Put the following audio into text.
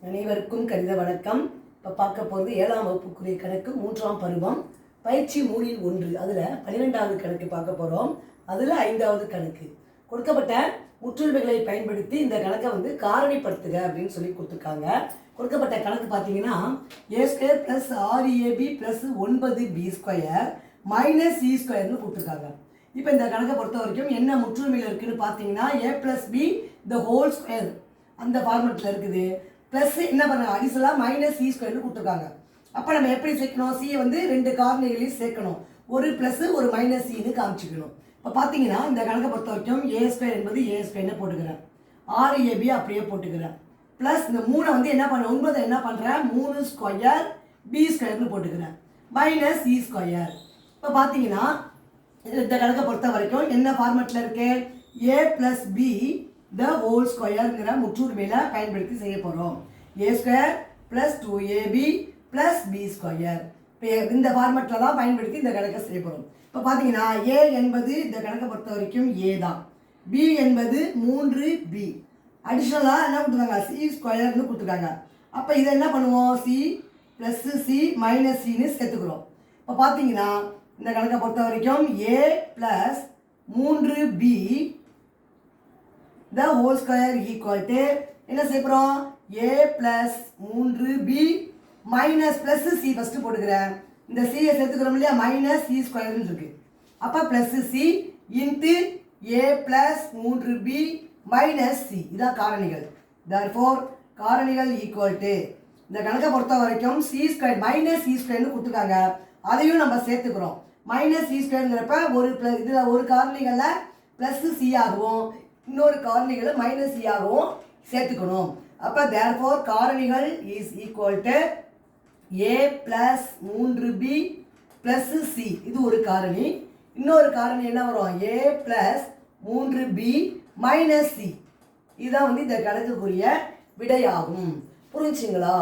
அனைவருக்கும் கணித வணக்கம். இப்போ பார்க்க போகிறது 7ஆம் வகுப்புக்குரிய கணக்கு 3ஆம் பருவம் பயிற்சி 3 அதில் 12வது கணக்கு பார்க்க போகிறோம். அதில் 5வது கணக்கு. கொடுக்கப்பட்ட முற்றுரிமைகளை பயன்படுத்தி இந்த கணக்கை காரணிப்படுத்துக அப்படின்னு சொல்லி கொடுத்துருக்காங்க. கொடுக்கப்பட்ட கணக்கு பார்த்தீங்கன்னா a² + 6ab + 9b² - c² கொடுத்துருக்காங்க. இப்போ இந்த கணக்கை பொறுத்த வரைக்கும் என்ன முற்றுரிமையில் இருக்குதுன்னு பார்த்தீங்கன்னா a + b the whole square அந்த ஃபார்மெட்டில் இருக்குது. ப்ளஸ் என்ன பண்ணுறாங்க, அடிஷனலாக -c² கொடுத்துருக்காங்க. அப்போ நம்ம எப்படி சேர்க்கணும், சியை 2 காரணிகளையும் சேர்க்கணும். ஒரு ப்ளஸ் ஒரு -cன்னு காமிச்சிக்கணும். இப்போ பார்த்தீங்கன்னா இந்த கணக்கை பொறுத்த வரைக்கும் a² என்பது a² போட்டுக்கிறேன், 6ab அப்படியே போட்டுக்கிறேன். ப்ளஸ் இந்த 3 என்ன பண்ண 9 என்ன பண்ணுறேன் 3² b² போட்டுக்கிறேன் -c². இப்போ பார்த்தீங்கன்னா இந்த கணக்கை பொறுத்த வரைக்கும் என்ன ஃபார்மெட்டில் இருக்கு, a + b the whole squareங்கிற முற்றுரிமையில் பயன்படுத்தி செய்ய போகிறோம். a² + 2ab + b². இப்போ இந்த ஃபார்மெட்டில் தான் பயன்படுத்தி இந்த கணக்கை செய்ய போகிறோம். இப்போ பார்த்தீங்கன்னா a என்பது இந்த கணக்கை பொறுத்த வரைக்கும் a தான், b என்பது 3b, அடிஷ்னலாக என்ன கொடுத்துருக்காங்க c² கொடுத்துருக்காங்க. அப்போ இதை என்ன பண்ணுவோம், c + c - cன்னு சேர்த்துக்கிறோம். இப்போ பார்த்தீங்கன்னா இந்த கணக்கை பொறுத்த வரைக்கும் a + 3b the whole square equal to என்ன செய்யறோம், a + 3b + c ஃபஸ்ட்டு போட்டுக்கிறேன். இந்த c சேர்த்துக்கிறோம் இல்லையா, -c² இருக்கு. அப்போ +c into a + 3b - c இதான் காரணிகள். therefore காரணிகள் equal to இந்த கணக்கை பொறுத்த வரைக்கும் c² -c² கொடுத்துருக்காங்க, அதையும் நம்ம சேர்த்துக்கிறோம். -c²ங்கிறப்ப இதில் ஒரு காரணிகளில் +c ஆகவும் இன்னொரு காரணிகளை -c ஆகவும் சேர்த்துக்கணும். அப்போ therefore காரணிகள் is equal to a + 3b + c. இது ஒரு காரணி. இன்னொரு காரணி என்ன வரும், a + 3b - c. இதுதான் இந்த கணக்குக்குரிய விடையாகும். புரிஞ்சுங்களா?